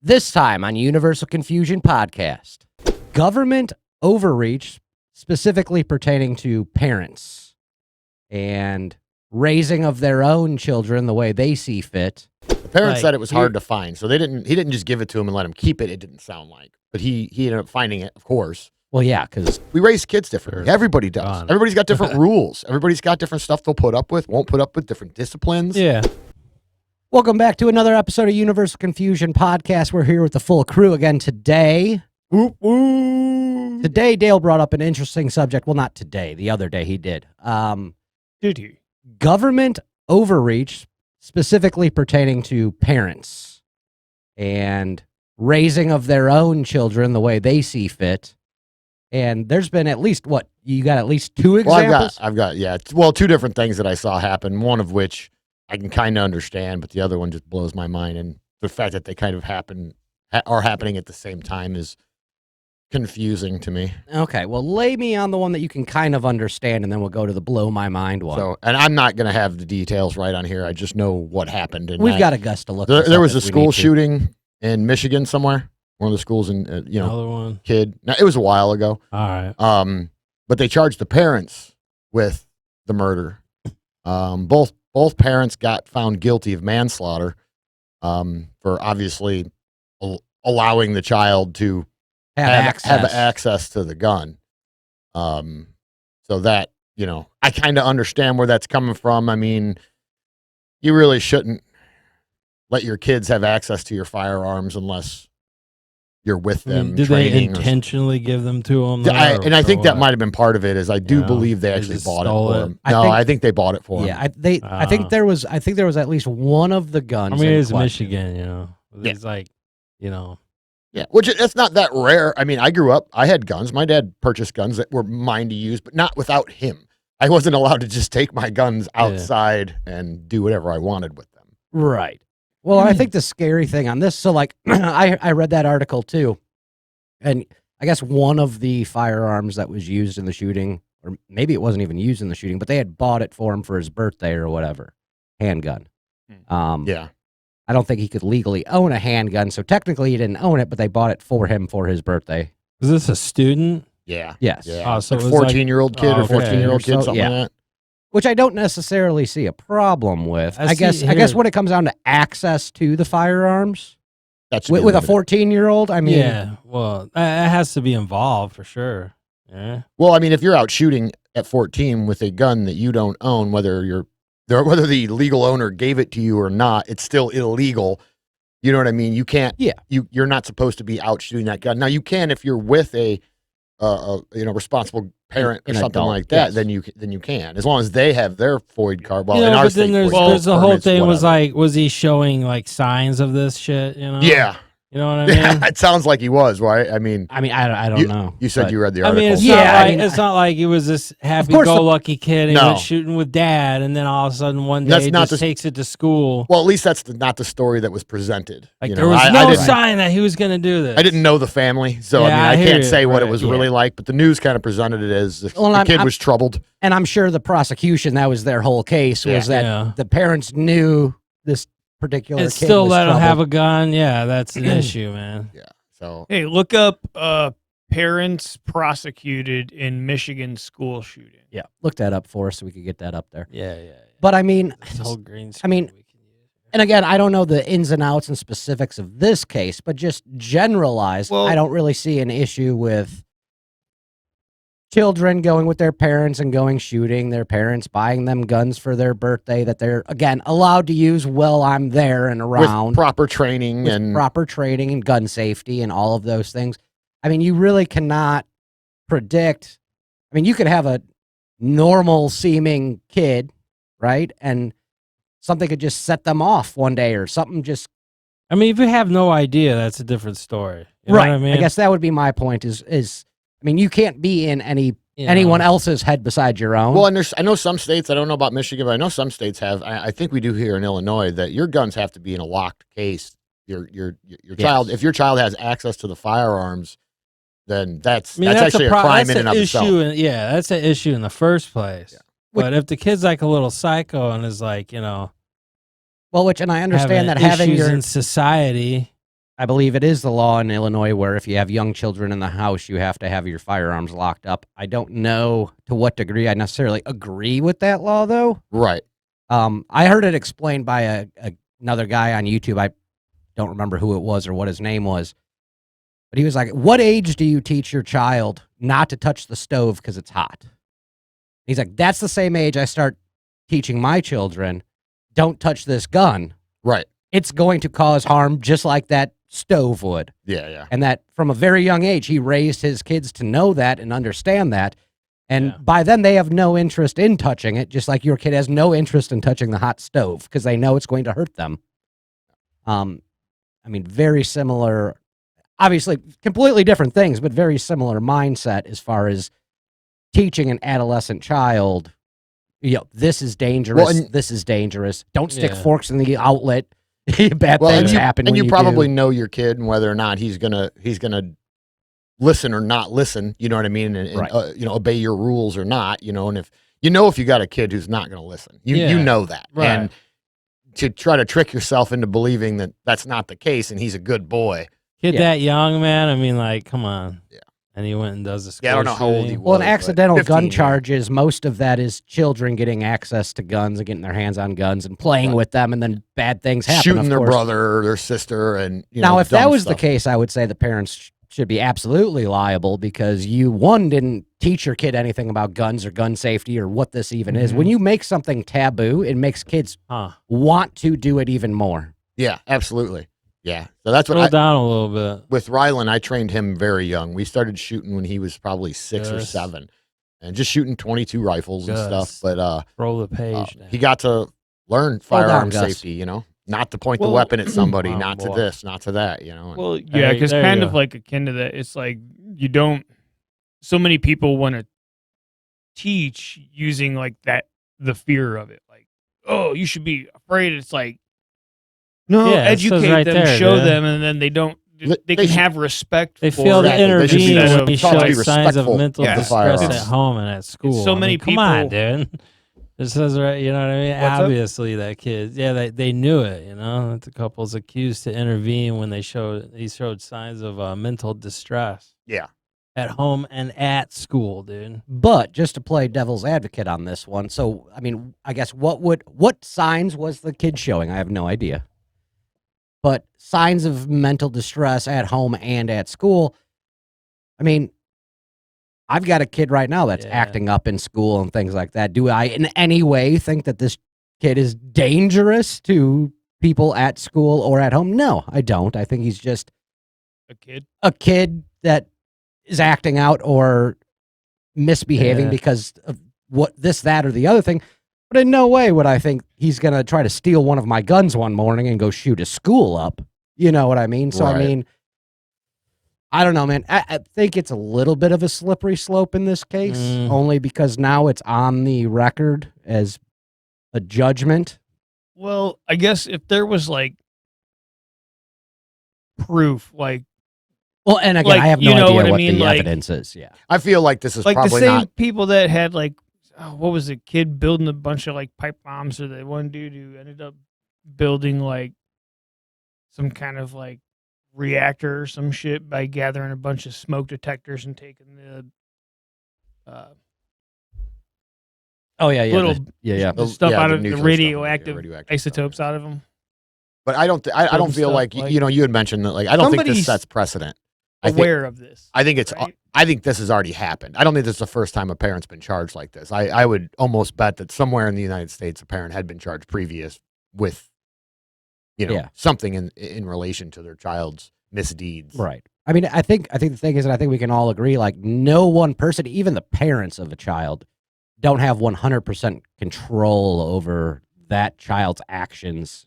This time on Universal Confusion Podcast, government overreach specifically pertaining to parents and raising of their own children the way they see fit. The parents said it was hard to find, so he didn't just give it to him and let him keep it. It didn't sound like, but he ended up finding it, of course. Well, yeah, because we raise kids differently. Everybody does. Everybody's got different rules. Everybody's got different stuff they'll put up with, won't put up with, different disciplines. Yeah. Welcome back to another episode of Universal Confusion Podcast. We're here with the full crew again today. Whoop, whoop. Today, Dale brought up an interesting subject. Well, not today. The other day he did. Did he? Government overreach specifically pertaining to parents and raising of their own children the way they see fit. And there's been at least, you got at least two examples? Well, I've got, two different things that I saw happen, one of which I can kind of understand, but the other one just blows my mind. And the fact that they kind of are happening at the same time is confusing to me. Okay, well, lay me on the one that you can kind of understand, and then we'll go to the blow my mind one. So, and I'm not going to have the details right on here. I just know what happened. And We've got a Gus to look. There was a school shooting in Michigan somewhere. One of the schools in, Another one. Kid. Now, it was a while ago. All right. But they charged the parents with the murder. Both parents got found guilty of manslaughter for obviously allowing the child to have access to the gun. So that, I kind of understand where that's coming from. I mean, you really shouldn't let your kids have access to your firearms unless you're with them. Did they intentionally give them to them? I think that might have been part of it. Is I do believe they actually bought it for them. I think they bought it for them. Yeah, I think there was at least one of the guns. I mean, it's Michigan, It's like, Yeah, which it's not that rare. I mean, I grew up. I had guns. My dad purchased guns that were mine to use, but not without him. I wasn't allowed to just take my guns outside and do whatever I wanted with them. Right. Well, I think the scary thing on this, so I read that article too, and I guess one of the firearms that was used in the shooting, or maybe it wasn't even used in the shooting, but they had bought it for him for his birthday or whatever, handgun. Yeah. I don't think he could legally own a handgun, so technically he didn't own it, but they bought it for him for his birthday. Was this a student? Yeah. Yes. Yeah. So like 14-year-old kid or 14-year-old kid, something like that. Which I don't necessarily see a problem with. I guess when it comes down to access to the firearms, with a 14-year-old, I mean, yeah, well, it has to be involved for sure. Yeah. Well, I mean, if you're out shooting at 14 with a gun that you don't own, whether the legal owner gave it to you or not, it's still illegal. You know what I mean? You can't. Yeah. You're not supposed to be out shooting that gun. Now you can if you're with a responsible parent or something like that. Yes. Then you can, as long as they have their FOID card. Well, in our but then there's the whole thing was like, was he showing like signs of this shit? Yeah. You know what I mean? Yeah, it sounds like he was, right? I mean, I don't know. You said you read the article. I mean, it's not like he was this happy-go-lucky kid and he went shooting with dad, and then all of a sudden one day he just takes it to school. Well, at least that's not the story that was presented. Like there was no sign that he was going to do this. I didn't know the family, so I can't say what it was really like. But the news kind of presented it as the kid was troubled. And I'm sure the prosecution, that was their whole case, was that the parents knew this particular and kid still let him troubled. have a gun. Yeah, that's an issue, man. Yeah. So hey, look up parents prosecuted in Michigan school shooting. Yeah, look that up for us so we could get that up there. Yeah. But I mean, green and again, I don't know the ins and outs and specifics of this case, but just generalized, I don't really see an issue with children going with their parents and going shooting, their parents buying them guns for their birthday that they're, again, allowed to use while I'm there and around. With proper training and gun safety and all of those things. I mean, you really cannot predict. I mean, you could have a normal seeming kid, right? And something could just set them off one day or something just. I mean, if you have no idea, that's a different story. You know what I mean? I guess that would be my point is I mean, you can't be in anyone else's head besides your own. Well, and I know some states, I don't know about Michigan, but I know some states have, I think we do here in Illinois, that your guns have to be in a locked case. Your child, if your child has access to the firearms, then that's actually a crime in and of itself. That's an issue in the first place. Yeah. But if the kid's like a little psycho and is like, Well, and I understand that having issues in society, I believe it is the law in Illinois where if you have young children in the house, you have to have your firearms locked up. I don't know to what degree I necessarily agree with that law, though. Right. I heard it explained by another guy on YouTube. I don't remember who it was or what his name was, but he was like, "What age do you teach your child not to touch the stove because it's hot?" He's like, "That's the same age I start teaching my children, don't touch this gun. Right. It's going to cause harm just like that stove would." Yeah. And that from a very young age, he raised his kids to know that and understand that. And by then they have no interest in touching it, just like your kid has no interest in touching the hot stove because they know it's going to hurt them. I mean, very similar, obviously completely different things, but very similar mindset as far as teaching an adolescent child, this is dangerous. This is dangerous. Don't stick forks in the outlet. Bad things happen. And when you probably do. know your kid and whether or not he's gonna listen or not listen. You know what I mean? And Right. Obey your rules or not. And if you got a kid who's not gonna listen, you know that. Right. And to try to trick yourself into believing that that's not the case and he's a good boy. Kid that young, man. I mean, like, come on. Yeah. And he went and does the school Yeah, I don't know how old he shooting. was. Well, an accidental 15, gun yeah. charges, most of that is children getting access to guns and getting their hands on guns and playing with them, and then bad things happen. Shooting of their course. brother or their sister, and Now, if that dumb was stuff. the case, I would say the parents should be absolutely liable because you, one, didn't teach your kid anything about guns or gun safety or what this even is. When you make something taboo, it makes kids want to do it even more. Yeah, absolutely. Yeah, so that's what Slow down a little bit. with Rylan, I trained him very young. We started shooting when he was probably 6 or Yes. 7, and just shooting 22 rifles and stuff. Yes. But Roll the page. down. he got to learn Hold on, firearm Gus. safety. Not to point the Well, weapon at somebody, wow, not to boy. this, not to that. Well, yeah, There- because there you kind of go. like akin to that, it's like you don't. So many people want to teach using like that, the fear of it, like, oh, you should be afraid. It's like, no, Yeah, it says educate right them, there, show dude. them, and then they don't. They They can should- have respect. They for fail to Exactly. They should be intervene taught when he to be shows signs of respectful mental of the distress firearms. at home and at school. so I many mean, come on, people- dude. It says right, you know what I mean? What's up? Obviously, that kid, they knew it. That the couple's accused to intervene when he showed signs of mental distress Yeah, at home and at school, dude. But just to play devil's advocate on this one, so I mean, I guess what signs was the kid showing? I have no idea. But signs of mental distress at home and at school. I mean, I've got a kid right now that's Yeah. acting up in school and things like that. Do I in any way think that this kid is dangerous to people at school or at home? No, I don't. I think he's just a kid. a kid that is acting out or misbehaving Yeah. because of what this, that, or the other thing. But in no way would I think he's going to try to steal one of my guns one morning and go shoot a school up. You know what I mean? So, I Right. mean, I don't know, man. I think it's a little bit of a slippery slope in this case, only because now it's on the record as a judgment. Well, I guess if there was like proof, like Well, and again, Like, I have you no know idea what I what mean? the Like- evidence is. Yeah. I feel like this is the probably same not. people that had like, what was it, kid building a bunch of like pipe bombs, or the one dude who ended up building like some kind of like reactor or some shit by gathering a bunch of smoke detectors and taking the Oh, yeah, yeah. little yeah. the stuff out the of the nuclear stuff, radioactive radioactive isotopes stuff, out of them. But I don't Certain feel stuff, like, like- you had mentioned that, like, I don't think this Somebody's sets precedent. I think Aware of this. I think it's right? I think this has already happened. I don't think this is the first time a parent's been charged like this. I would almost bet that somewhere in the United States a parent had been charged previous with Yeah. something in relation to their child's misdeeds. Right. I mean, I think the thing is, and I think we can all agree, like, no one person, even the parents of a child, don't have 100% control over that child's actions,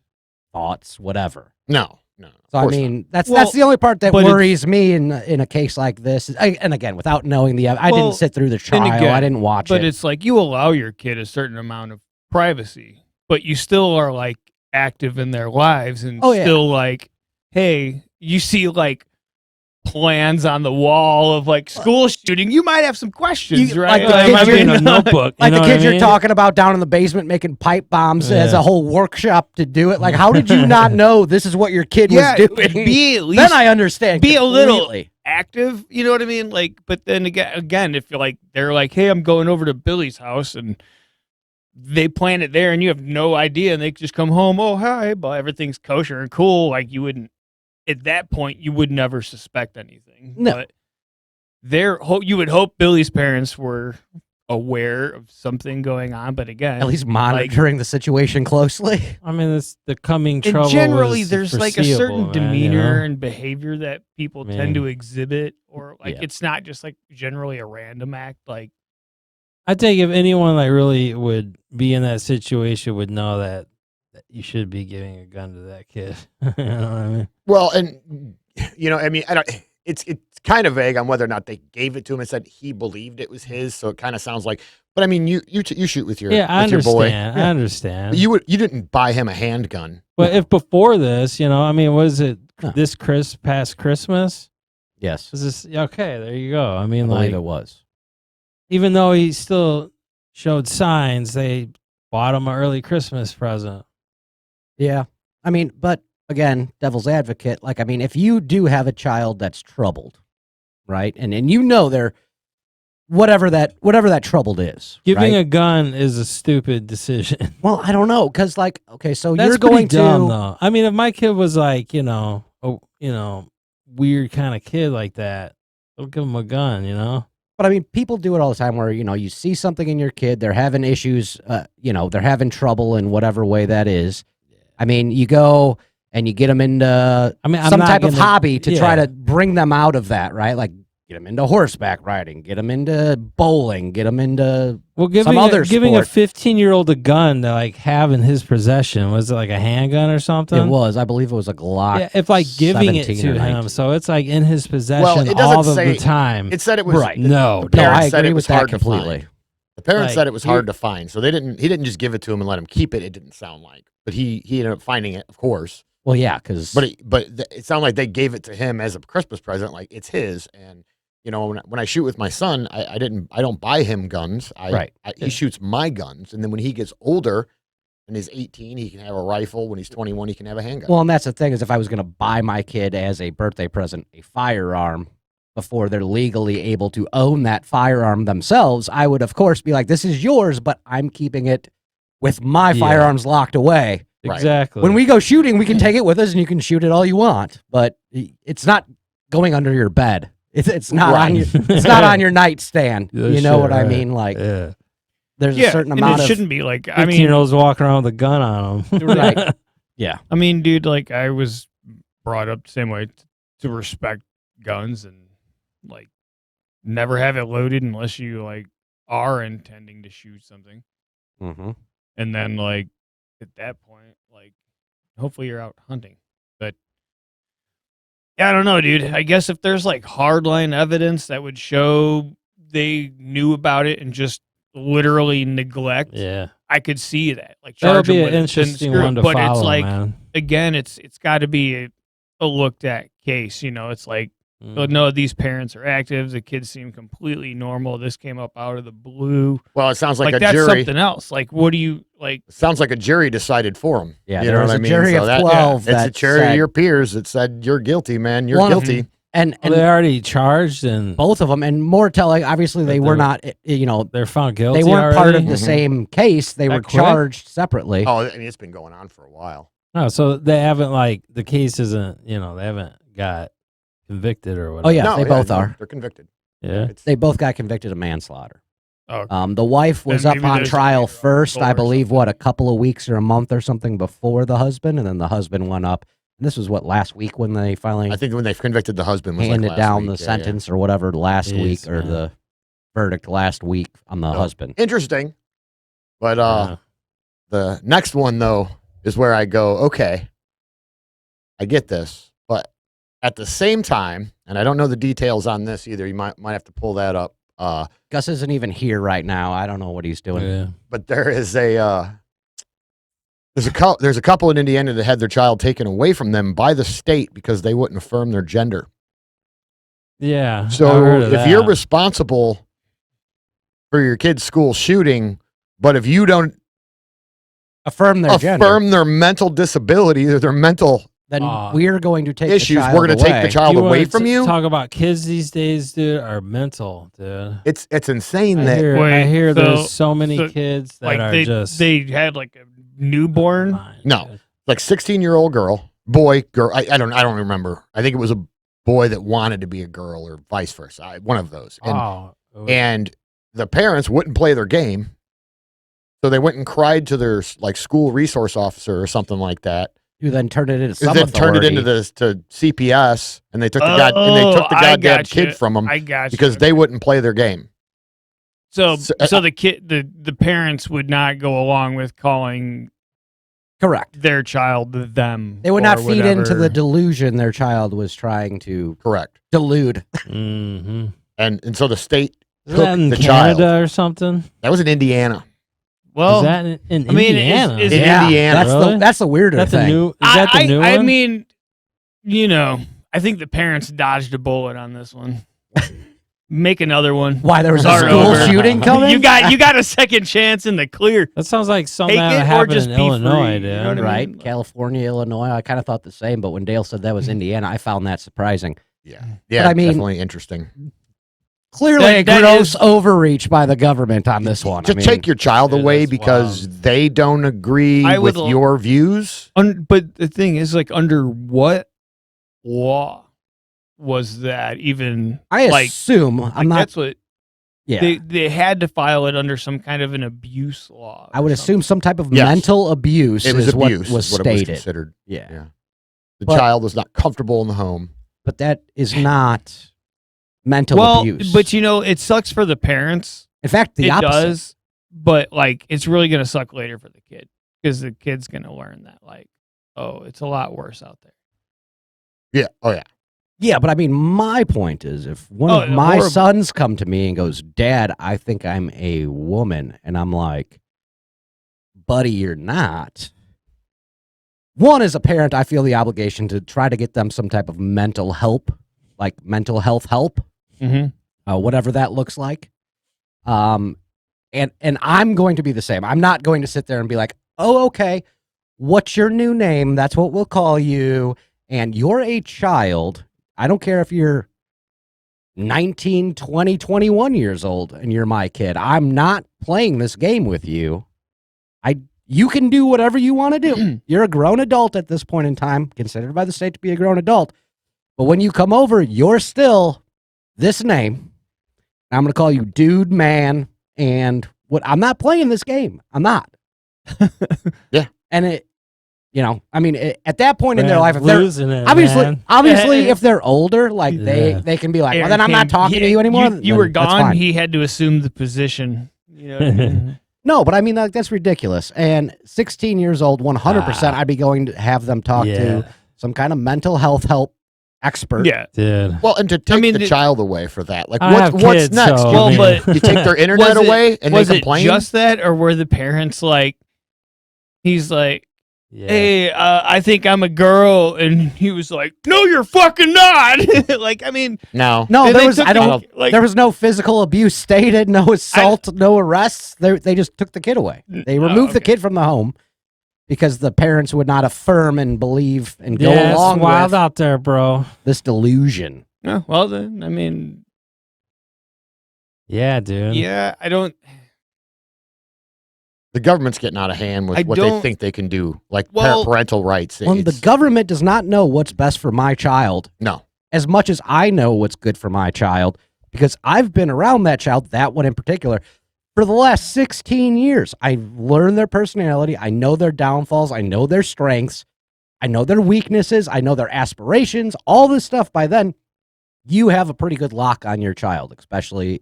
thoughts, whatever. No. So I course mean, that's Well, the only part that but worries me in a case like this. And again, without knowing I Well, didn't sit through the trial. again, I didn't watch But it. it's like you allow your kid a certain amount of privacy, but you still are like active in their lives and Oh, yeah. still like, hey, you see like plans on the wall of like school shooting, you might have some questions, right? Like the kids in a notebook. Like the kids you're talking about down in the basement making pipe bombs as a whole workshop to do it. Like, how did you not know this is what your kid was doing? Be at least, then I understand. Be completely. a little active, you know what I mean? Like, but then again, if you're like, they're like, hey, I'm going over to Billy's house and they plan it there and you have no idea and they just come home, oh, hi, but everything's kosher and cool. Like, you wouldn't, at that point, you would never suspect anything. No. But you would hope Billy's parents were aware of something going on, but again, at least monitoring the situation closely. I mean, the coming trouble. And generally, was there's like a certain foreseeable, demeanor man, and behavior that people tend to exhibit, or like it's not just like generally a random act. Like, I think if anyone like really would be in that situation would know that you should be giving a gun to that kid. You know what I mean? Well, and I mean, it's kind of vague on whether or not they gave it to him and said he believed it was his. So it kind of sounds like, but I mean, you shoot with your your boy. I understand. You didn't buy him a handgun. But if before this, I mean, was it this past Christmas? Yes. Was this okay? There you go. I mean, I believe it was. Even though he still showed signs, they bought him an early Christmas present. Yeah. I mean, but again, devil's advocate, like, I mean, if you do have a child that's troubled, right? And they're whatever that troubled is. Giving right? a gun is a stupid decision. Well, I don't know, because like, okay, so That's you're going dumb, to though. I mean, if my kid was like, weird kind of kid like that, I'll give him a gun, But I mean, people do it all the time where, you see something in your kid, they're having issues, they're having trouble in whatever way that is. I mean, you go and you get them into some type of hobby to try to bring them out of that, right? Like, get them into horseback riding, get them into bowling, get them into some other giving a sport. 15-year-old a gun to like have in his possession, was it like a handgun or something? It was, I believe it was a Glock. Yeah, if like giving it to 17 or 19. him, so it's like in his possession it doesn't all of say- the time. It said it was Right. No, The parents I said agree it with was that hard to completely. find. The parents Like, said it was hard to find, so he didn't just give it to him and let him keep it. It didn't sound like, but he ended up finding it, of course. Well, yeah, because It sounded like they gave it to him as a Christmas present, like it's his. And when I shoot with my son, I don't buy him guns. He shoots my guns, and then when he gets older and is 18, he can have a rifle. When he's 21, he can have a handgun. Well, and that's the thing, is if I was going to buy my kid as a birthday present a firearm before they're legally able to own that firearm themselves, I would, of course, be like, this is yours, but I'm keeping it with my firearms locked away. Right. Exactly. When we go shooting, we can take it with us and you can shoot it all you want, but it's not going under your bed. It's not on your it's not on your nightstand. You know what I mean? Like, there's a certain amount it of shouldn't be like, I 15-year-olds walking around with a gun on them. Right. Yeah. I mean, dude, like I was brought up the same way to respect guns and like never have it loaded unless you like are intending to shoot something. Mm-hmm. And then like at that point, like hopefully you're out hunting. But yeah, I don't know, dude. I guess if there's like hardline evidence that would show they knew about it and just literally neglect, I could see that. Like That'll charge be them an with interesting it, one to but follow, it's like man. again, it's got to be a looked at case. It's like, oh, no, these parents are active. The kids seem completely normal. This came up out of the blue. Well, it sounds like a that's jury. something else. Like, what do you like? It sounds like a jury decided for him. Yeah, you there know was what a I mean? jury of 12 it's a that jury said- of your peers that said you're guilty, man. You're One of guilty. And They already charged and both of them, and more telling, obviously they were not, they're found guilty. they weren't part of already? the same case. They were That quick? charged separately. Oh, I mean, it's been going on for a while. No, so they haven't the case isn't, they haven't got convicted or whatever. Oh, yeah, they both are. They're convicted. Yeah. They both got convicted of manslaughter. Oh, The wife was Then up maybe on there's trial a first, I or believe, something. a couple of weeks or a month or something before the husband, and then the husband went up. And this was last week when they finally I think when they convicted the husband was handed last down week. the Yeah, sentence or whatever last Jeez, week, or man. the verdict last week on the So, husband. Interesting. But Yeah. the next one though is where I go, okay, I get this, but at the same time, and I don't know the details on this either. You might have to pull that up. Gus isn't even here right now. I don't know what he's doing. Yeah. But there is there's a couple in Indiana that had their child taken away from them by the state because they wouldn't affirm their gender. Yeah. I've So heard of if you're that. responsible for your kid's school shooting, but if you don't Affirm their gender. affirm their mental disability or their mental Then Aw. we're going to take issues, the child we're going to take the away. child You away wanna from you. Talk about kids these days, dude, are mental, dude. It's insane I that hear, Wait, so- there's so many so, kids that like are they just they had like a newborn. mind, No. dude. like 16-year-old boy, girl. I don't remember. I think it was a boy that wanted to be a girl or vice versa. One of those. And the parents wouldn't play their game. So they went and cried to their like school resource officer or something like that. You then turn it into And some then turned it authority. into this to CPS, and they took the goddamn gotcha. kid from them I got you. because they wouldn't play their game. So so- the kid the parents would not go along with calling Correct. their child them. They would or not feed into whatever. the delusion their child was trying to Correct. delude. Mm-hmm. And so the state Is that in the Canada child. or something? That was in Indiana. Well, Is that in I mean, Indiana? is In it- Indiana. Really? That's the weirder That's the thing. new. Is that the new I one? mean, you know, I think the parents dodged a bullet on this one. Make another one. Why there was a Start school over. shooting coming? You got a second chance in the clear. that sounds like something Take that it or happened just in be Illinois, free, dude. you know what I mean? right? California, Illinois. I kind of thought the same, but when Dale said that was Indiana, I found that surprising. Yeah. Yeah. I mean- definitely interesting. Clearly, a That gross is- overreach by the government on this one. Just take your child Dude, away that's because wild. they don't agree I would with l- your views. But the thing is, like, under what law was that even? I like, assume like, I'm not. That's what Yeah, they had to file it under some kind of an abuse law. I would assume some type of Yes. mental abuse It was is abuse. what was is what it was stated. considered. Yeah. Yeah. The But- child was not comfortable in the home. But that is not mental well, abuse. but you know, it sucks for the parents. in fact, the it opposite. does, but like, it's really gonna suck later for the kid because the kid's gonna learn that, like, oh, it's a lot worse out there. Yeah. Oh yeah. Yeah, but I mean, my point is, if one Oh, of my horrible. sons come to me and goes, "Dad, I think I'm a woman," and I'm like, "Buddy, you're not." One, as a parent, I feel the obligation to try to get them some type of mental help, like mental health help, Mm-hmm. whatever that looks like. And I'm going to be the same. I'm not going to sit there and be like, "Oh, okay, what's your new name? That's what we'll call you. And you're a child. I don't care if you're 19, 20, 21 years old and you're my kid. I'm not playing this game with you. You can do whatever you want to do. You're a grown adult at this point in time, considered by the state to be a grown adult. But when you come over, you're still this name. I'm going to call you dude, man, and what? I'm not playing this game. I'm not." Yeah. And it, I mean, at that point in their life, if they're losing it, obviously, man. obviously, if they're older, like Yeah. they can be like, "Well, Aaron then I'm not came- talking to you anymore." You then were that's gone. fine. He had to assume the position. You know what I mean? No, but I mean, like, that's ridiculous. And 16 years old, 100%, I'd be going to have them talk Yeah. to some kind of mental health help expert. Yeah. Dude. Well, and to take mean, the the- child away for that, like I what's have what's kids, next? so, You, Well, but- you take their internet Was it- away and was they it complain. just that, or were the parents like, he's like, Yeah. "Hey, I think I'm a girl," and he was like, "No, you're fucking not." Like, I mean, No, No, and there they was. took I don't. it, like, There was no physical abuse stated, no assault, no arrests. They just took the kid away. They removed the okay. kid from the home because the parents would not affirm and believe and go Yeah, along it's wild with out there, bro. this delusion. no, well then, I mean, Yeah, dude. yeah, I don't. the government's getting out of hand with I what they don't- think they can do, like Well- parental rights. Well, the It's- government does not know what's best for my child no, as much as I know what's good for my child because I've been around that child, that one in particular, for the last 16 years. I learned their personality. I know their downfalls. I know their strengths. I know their weaknesses. I know their aspirations, all this stuff. By then, you have a pretty good lock on your child, especially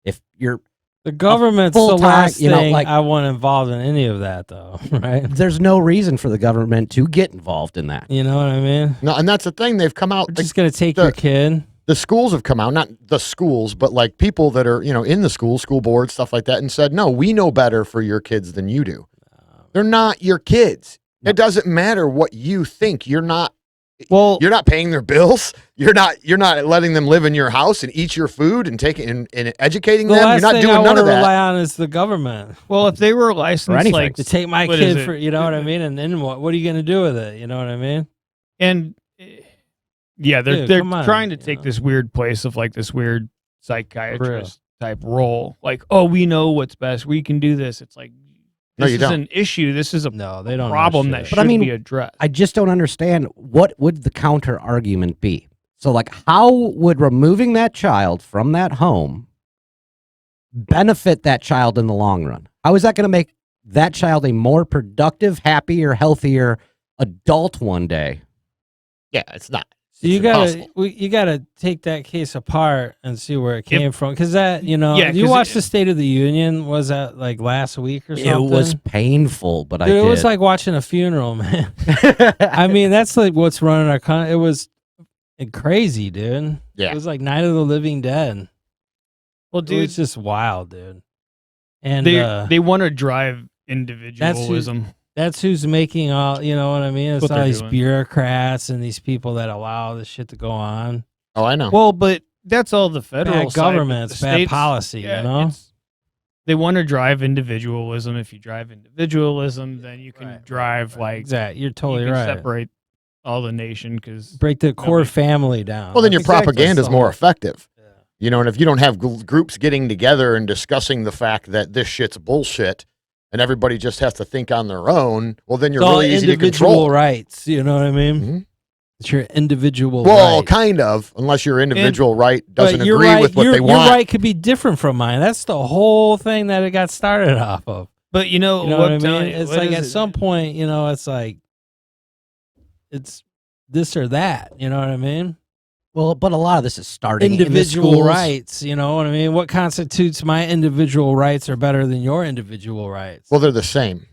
if you're, The government's the full-time, last you know, thing like- I want involved in any of that, though. Right? there's no reason for the government to get involved in that. You know what I mean? no, and that's the thing. They've come out. We're The, just gonna take the- your kid. the schools have come out, not the schools, but like people that are in the school board, stuff like that, and said, "No, we know better for your kids than you do. They're not your kids. It doesn't matter what you think. You're not Well, You're not paying their bills. You're not letting them live in your house and eat your food and taking and educating The them. You're last not thing doing I none want to of that. rely on is the government well, if they were licensed, anything. like to take my What is kid it? for, you know what I mean? And then what? What are you going to do with it? You know what I mean? And yeah, they're Dude, they're come on, trying to you take know. this weird place of like this weird psychiatrist type role. Like, oh, we know what's best. We can do this. It's like No, this you is don't. an issue. This is a No, they don't know problem that shit. should But I mean, be addressed. I just don't understand what would the counter argument be. So like how would removing that child from that home benefit that child in the long run? How is that going to make that child a more productive, happier, healthier adult one day? Yeah, it's not. So you It's gotta impossible. you gotta take that case apart and see where it came from, because that, you know, Yeah, you 'cause watched the State of the Union, was that like last week or something? It was painful, but Dude, I it was did. like watching a funeral, man. I mean, that's like what's running our country. It was crazy, dude. Yeah. It was like Night of the Living Dead. well, It dude, was just wild, dude. And they want to drive individualism. that's who's making all, you know what I mean? It's what all they're these doing. bureaucrats and these people that allow this shit to go on. Oh, I know. Well, but that's all the federal Bad side, but government, the it's bad states- policy, yeah, you know? it's- They want to drive individualism. If you drive individualism, then you can Right, drive like Exactly. You're you totally can right. separate all the nation because Break the core Nobody- family down. Well, then your Exactly. propaganda is So- more effective. Yeah. You know, and if you don't have groups getting together and discussing the fact that this shit's bullshit and everybody just has to think on their own, well, then you're It's all really easy to individual control. rights. You know what I mean? Mhm. It's your individual Well, right. kind of, unless your individual right But doesn't your agree right, with what your, they your want. right could be different from mine. That's the whole thing that it got started off of. But you know, You know what what I I'm telling mean? you, It's what like is at it? some point, you know, it's like it's this or that. You know what I mean? Well, but a lot of this is starting in the Individual schools. rights. You know what I mean? What constitutes my individual rights are better than your individual rights? Well, they're the same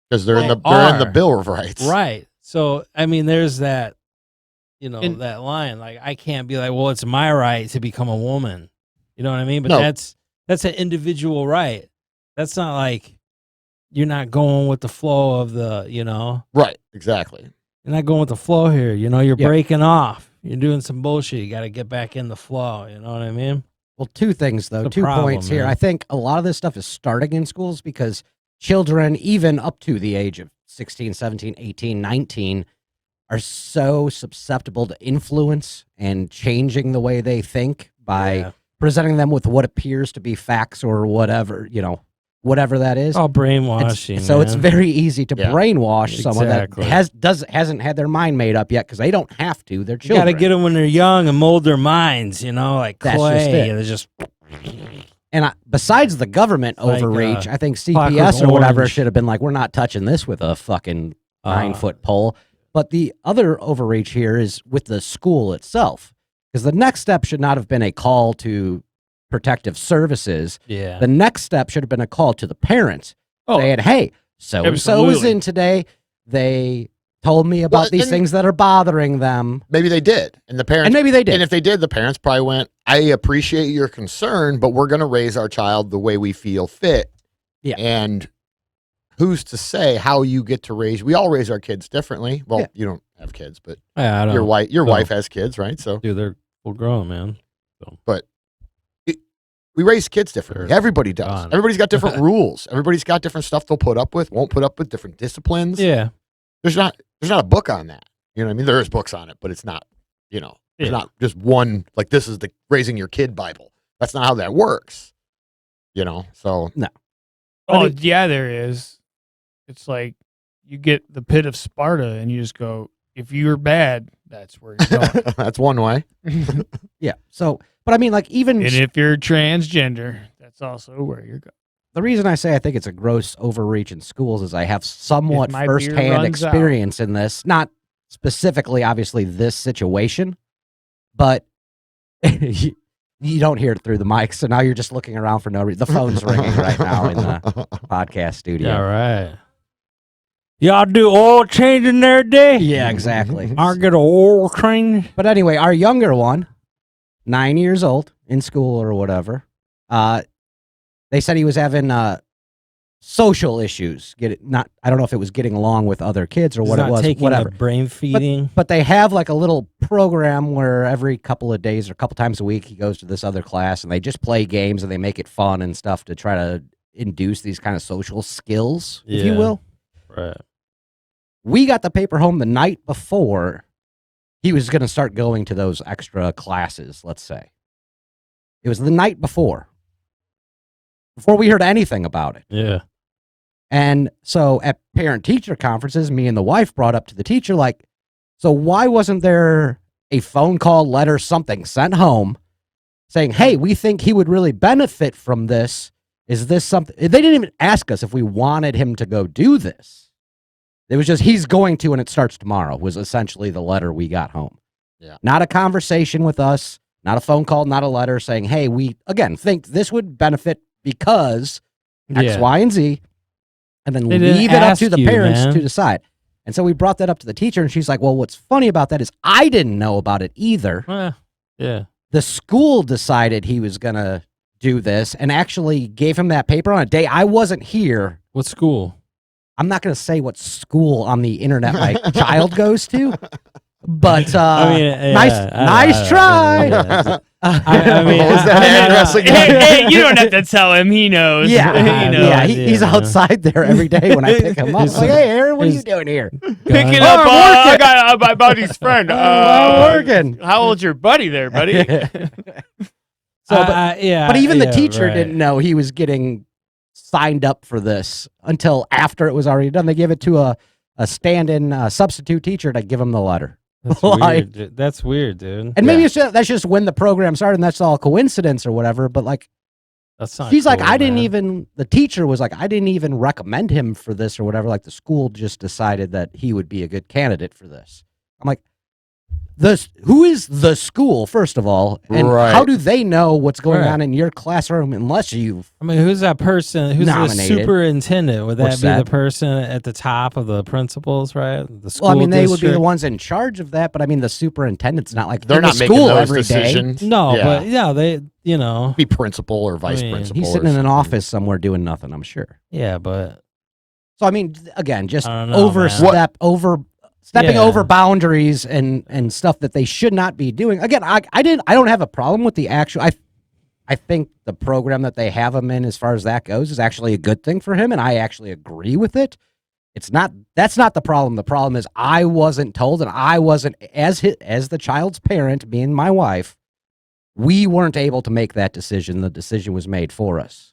because they're in the They they're in the are. Bill of Rights. Right. So I mean, there's that, you know, And- that line. Like I can't be like, well, it's my right to become a woman. You know what I mean? But No. that's an individual right. That's not like you're not going with the flow of the, you know, Right. Exactly. you're not going with the flow here. You know, you're Yeah. breaking off. You're doing some bullshit. You got to get back in the flow. You know what I mean? Well, two things though, The 2 problem, points here. man. I think a lot of this stuff is starting in schools because children, even up to the age of 16, 17, 18, 19, are so susceptible to influence and changing the way they think by Yeah. presenting them with what appears to be facts or whatever, you know, whatever that is. It's all It's- brainwashing. so it's man. very easy to Yeah. brainwash someone Exactly. that hasn't had their mind made up yet because they don't have to. They're You got children. to get them when they're young and mold their minds. You know, like That's clay. just it. They're just And besides the government Like, overreach, I think Clockwork CPS or whatever Orange. should have been like, we're not touching this with a fucking 9-foot uh, pole. But the other overreach here is with the school itself, because the next step should not have been a call to protective services. yeah. The next step should have been a call to the parents Oh, saying, hey, so and so was Absolutely. in today. They told me about Well, these and- things that are bothering them. Maybe they did, and the parents. And maybe they did. And if they did, the parents probably went, "I appreciate your concern, but we're going to raise our child the way we feel fit." Yeah. And who's to say how you get to raise? We all raise our kids differently. Well, Yeah. you don't have kids, but Yeah, I don't. your no. wife has kids, right? So Dude, they're full grown, man. we raise kids differently. They're Everybody does. gone. Everybody's got different rules. Everybody's got different stuff they'll put up with, won't put up with, different disciplines. Yeah. There's not a book on that. You know what I mean? There is books on it, but it's not, you know, there's Yeah. not just one, like this is the raising your kid Bible. That's not how that works. You know, so oh yeah, there is. It's like you get the pit of Sparta, and you just go, if you're bad, that's where you're going. that's one way. Yeah. So, but I mean, like, even And if you're transgender, that's also where you're going. the reason I say I think it's a gross overreach in schools is I have somewhat If my beer firsthand runs experience in this. Not specifically, obviously, this situation, but you don't hear it through the mic. So now you're just looking around for no reason. The phone's ringing right now in the podcast studio. Yeah, right. Y'all do oil changing there today? Yeah, exactly. I get an oil change. But anyway, our younger one, 9 years old, in school or whatever, they said he was having social issues. I don't know if it was getting along with other kids or He's what not it was. taking Whatever. a brain feeding. But they have like a little program where every couple of days or a couple times a week he goes to this other class and they just play games and they make it fun and stuff to try to induce these kind of social skills, if you Yeah. will. Right. We got the paper home the night before he was going to start going to those extra classes, let's say. It was the night before we heard anything about it. Yeah. And so at parent-teacher conferences, me and the wife brought up to the teacher, like, so why wasn't there a phone call, letter, something sent home saying, hey, we think he would really benefit from this. Is this something? They didn't even ask us if we wanted him to go do this. It was just, he's going to, and it starts tomorrow, was essentially the letter we got home. Yeah. Not a conversation with us, not a phone call, not a letter saying, hey, we, again, think this would benefit because X, Yeah. Y, and Z, and then They didn't leave it up ask to the you, parents man. to decide. And so we brought that up to the teacher, and she's like, well, what's funny about that is I didn't know about it either. Yeah. The school decided he was going to do this and actually gave him that paper on a day I wasn't here. What school? I'm not going to say what school on the internet my child goes to, but nice try. I mean, What was that ad wrestling Hey, guy? hey, you don't have to tell him. He knows. Yeah, he knows. yeah, he's Yeah. outside there every day when I pick him up. I'm like, hey, Aaron, what are you doing here? Picking Oh, up. I'm I working. got my buddy's friend. I'm working. How old's your buddy there, buddy? So, but yeah. But even the yeah, teacher right. didn't know he was getting signed up for this until after it was already done. They give it to a stand-in substitute teacher to give him the letter. That's Like- weird. That's weird, dude. And maybe Yeah. that's just when the program started and that's all coincidence or whatever. But like, That's not. he's like, cool, I didn't man. even, the teacher was like, I didn't even recommend him for this or whatever. Like the school just decided that he would be a good candidate for this. I'm like, who is the school, first of all? And Right. how do they know what's going Right. on in your classroom unless you've I mean, who's that person? Who's the Nominated. superintendent? Would that What's be the that? person at the top of the principals, right? The school Well, I mean, they would be the district? ones in charge of that, but I mean, the superintendent's not like They're in the not making school those every day. decisions. No, Yeah. but yeah, they, you know, Be principal or vice mean, principal. He's or sitting in an something. office somewhere doing nothing, I'm sure. yeah, but So I mean, again, just I don't know, stepping Yeah. over boundaries and stuff that they should not be doing. Again, I don't have a problem with the actual. I think the program that they have him in, as far as that goes, is actually a good thing for him, and I actually agree with it. That's not the problem. The problem is I wasn't told, and I wasn't as the child's parent, being my wife. We weren't able to make that decision. The decision was made for us.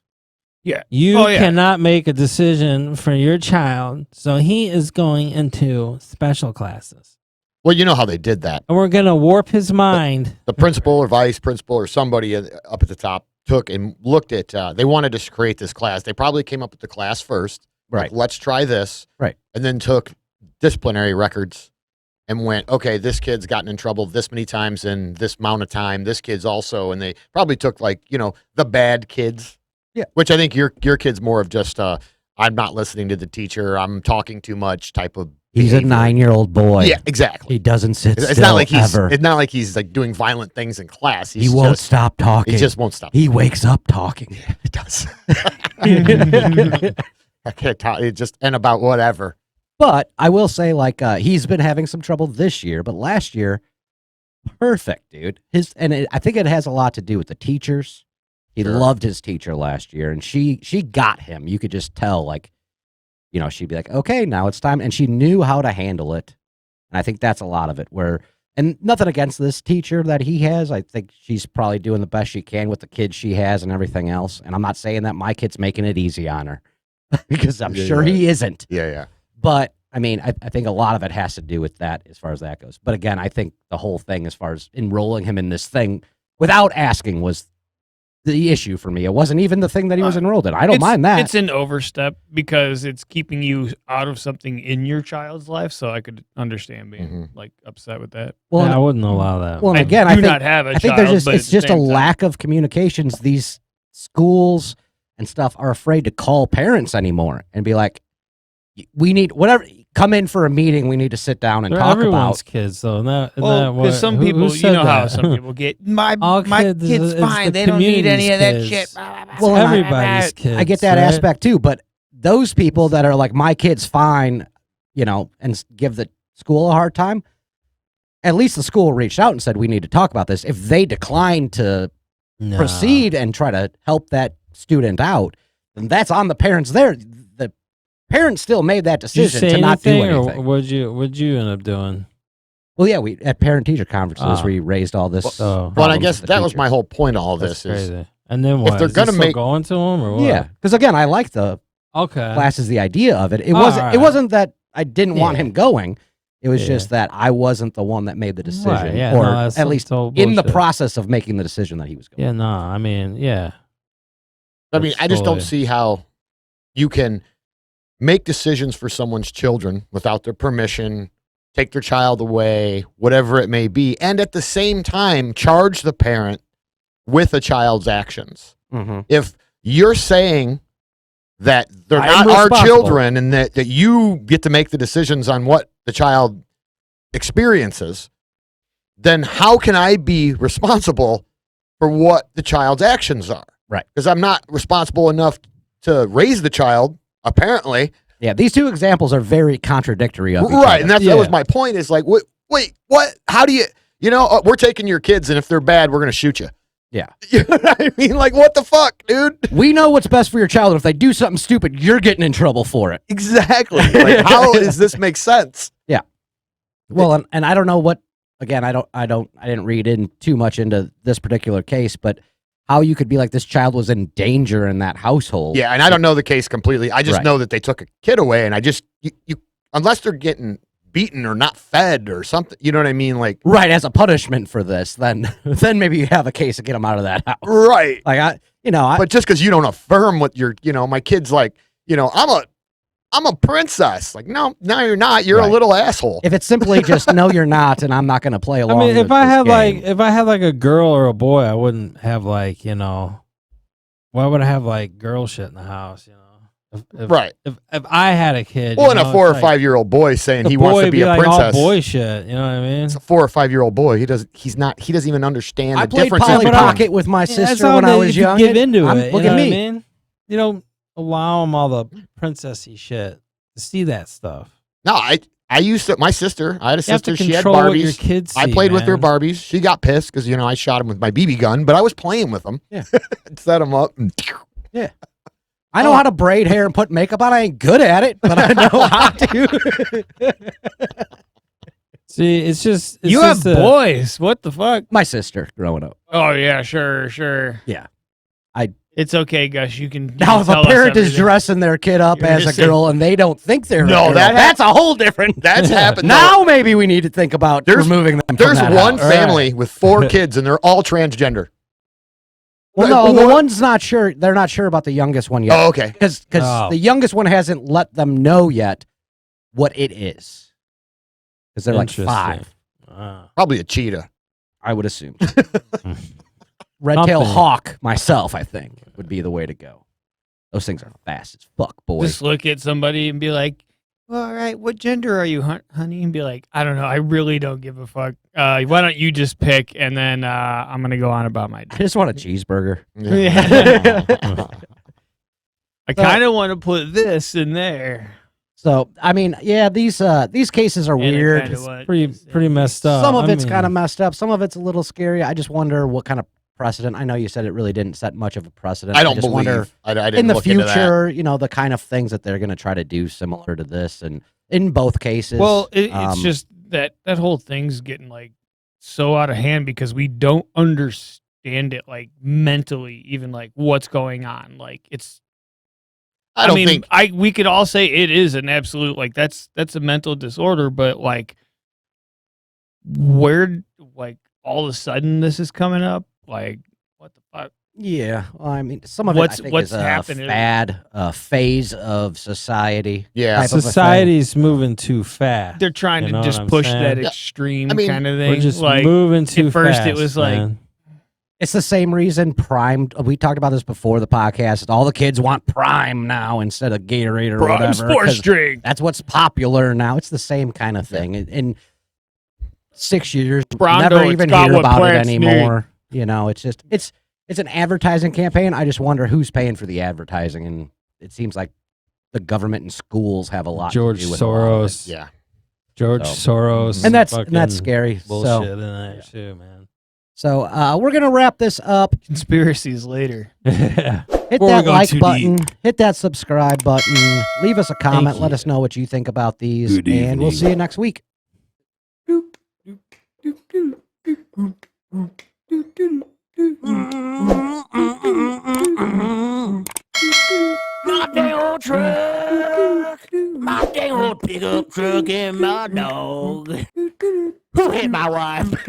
you Oh, yeah. cannot make a decision for your child, so he is going into special classes, Well, you know how they did that. and we're gonna warp his mind. The principal or vice principal or somebody up at the top took and looked at, they wanted to create this class. They probably came up with the class first. Right. Like, let's try this. Right. And then took disciplinary records and went, okay, this kid's gotten in trouble this many times in this amount of time. This kid's also, and they probably took like, the bad kids. Yeah. Which I think your kid's more of just, I'm not listening to the teacher. I'm talking too much type of. He's a behavior. 9-year-old boy. Yeah, exactly. He doesn't sit It's still not like he's. ever. It's not like he's like doing violent things in class. He won't stop talking. He just won't stop. He wakes up talking. It does. I can't talk. It just and about whatever. But I will say, like, he's been having some trouble this year, but last year, perfect, dude. I think it has a lot to do with the teachers. He Sure. loved his teacher last year, and she got him. You could just tell, like, she'd be like, okay, now it's time, and she knew how to handle it. And I think that's a lot of it. And nothing against this teacher that he has. I think she's probably doing the best she can with the kids she has and everything else. And I'm not saying that my kid's making it easy on her, because I'm Yeah, sure yeah. he isn't. Yeah. But I mean, I think a lot of it has to do with that as far as that goes. But again, I think the whole thing, as far as enrolling him in this thing without asking, was the issue for me. It wasn't even the thing that he was enrolled in. I don't mind that. It's an overstep because it's keeping you out of something in your child's life. So I could understand being Mhm. like upset with that. well, I wouldn't allow that. well, and I again, do I think not have a I think child, there's just but it's at the just a same time- lack of communications. These schools and stuff are afraid to call parents anymore and be like, we need whatever, come in for a meeting. We need to sit down and They're talk everyone's about. kids, though. Isn't that Well, what- because some who people, said how that? some people get my All my kids, kid's it's fine. the They don't need any of that community's shit. kids. Well, It's and everybody's kids. I get that right? aspect too, but those people that are like, my kid's fine, and give the school a hard time, at least the school reached out and said, we need to talk about this. If they decline to Nah. proceed and try to help that student out, then that's on the parents there. The parents still made that Did you decision say to not do anything, or anything. what'd you end up doing? Well, yeah, we at parent-teacher conferences, we raised all this. Oh. Well, I problems guess with the that was my teachers. whole point of all That's this is crazy. And then what? they're Is gonna this still make- going to them or what? Yeah, because again, I like the Okay. classes, the idea of it. It Oh, wasn't. alright. It wasn't that I didn't want Yeah. him going. It was Yeah. just that I wasn't the one that made the decision, Right, yeah, or no, that's at least total in the bullshit. process of making the decision that he was going. Yeah, no, I mean, yeah. I mean, That's I just don't totally- see how you can make decisions for someone's children without their permission, take their child away, whatever it may be, and at the same time charge the parent with a child's actions. Mm-hmm. If you're saying that they're I not am our responsible. children and that you get to make the decisions on what the child experiences, then how can I be responsible for what the child's actions are? Right. Because I'm not responsible enough to raise the child, apparently. Yeah, these two examples are very contradictory of each Right. other. And that was my point is like, wait, what? How do you, we're taking your kids and if they're bad, we're going to shoot you. Yeah. You know what I mean? Like, what the fuck, dude? We know what's best for your child. If they do something stupid, you're getting in trouble for it. Exactly. Like, how does this make sense? Well, and I don't know what. Again, I didn't read in too much into this particular case, but how you could be like, this child was in danger in that household. Yeah, and I don't know the case completely. I just Right. know that they took a kid away, and I just you unless they're getting beaten or not fed or something, you know what I mean? Like, Right, as a punishment for this, then maybe you have a case to get them out of that house. right. Like But just because you don't affirm what your, my kid's like, I'm a princess. Like, no, you're not. You're a Right. little asshole. if it's simply just no, you're not, and I'm not going to play I along. mean, with if I this had game. a girl or a boy, I wouldn't have why would I have like girl shit in the house, If, Right. If I had a kid, Well, and a 4 or 5 year old boy saying he wants to be a like princess. all boy shit, you know what I mean? It's a 4 or 5 year old boy. He doesn't even understand I the played difference. Polly in Pocket with my Yeah, that's sister how when I they- was if you young. Get into I'm- it. Look you know at what me. I mean? You don't allow them all the princessy shit to see that stuff. No, I used to. My sister, I had a You have to sister. She had control what your Barbies. kids see, I played with her man. Barbies. She got pissed because I shot him with my BB gun, but I was playing with them. Yeah. Set them up. And I know how to braid hair and put makeup on. I ain't good at it, but I know how to. See, it's just you have boys. What the fuck? My sister growing up. Oh yeah, sure. Yeah. It's okay, Gus. You can. Now, if a tell us parent is everything. dressing their kid up You're as a just saying- girl and they don't think they're No, a girl, that that's a whole different. That's happened. Now maybe we need to think about There's- removing them. There's from that one house. family with 4 kids, and they're all transgender. Well, no, the What? one's not sure. They're not sure about the youngest one yet. Oh, okay. Because Oh. the youngest one hasn't let them know yet what it is. Because they're like Interesting. 5, Probably a cheetah. I would assume. Red-tailed Something. hawk, myself, I think, would be the way to go. Those things are fast as fuck, boy. Just look at somebody and be like, well, all right, what gender are you, honey? And be like, I don't know. I really don't give a fuck. Why don't you just pick, and then I'm going to go on about my I day. just want a cheeseburger. I kind of want to put this in there. So, I mean, yeah, these cases are And I weird. kinda want pretty this in pretty here. messed up. Some of I it's mean, kind of messed up. Some of it's a little scary. I just wonder what kind of precedent. I know you said it really didn't set much of a precedent. I don't just believe. wonder I didn't in the look into that. future, the kind of things that they're going to try to do similar to this, and in both cases. Well, it's um, just that whole thing's getting like so out of hand because we don't understand it like mentally, even like what's going on. Like it's. I don't mean, think. we could all say it is an absolute like that's a mental disorder, but like where like all of a sudden this is coming up, like what the fuck? Yeah, well, I mean, some of What's- it I think what's is a happening? fad, a phase of society. Yeah. type of a thing. society's moving too fast. They're trying You know to what just I'm push saying? that Yeah. extreme I mean, kind of We're thing. just like moving too first fast. it was like- man. It's the same reason Prime. We talked about this before the podcast. All the kids want Prime now instead of Gatorade or Prime whatever. sports 'cause drink. That's what's popular now. It's the same kind of thing. In 6 years, Brondo, never it's even got hear what about it plants need. anymore. It's just it's an advertising campaign. I just wonder who's paying for the advertising, and it seems like the government and schools have a lot George to do with a lot of it. Soros. Yeah. George So- Soros. And that's fucking scary. bullshit So in there too, man. we're gonna wrap this up. Conspiracies later. Yeah. Hit Before we that go like too button. Hit that subscribe button. Leave us a comment. Let you. us know what you think about these, Good and we'll evening. see you next week. My dang old truck, my dang old pickup truck, and my dog. Who hit my wife?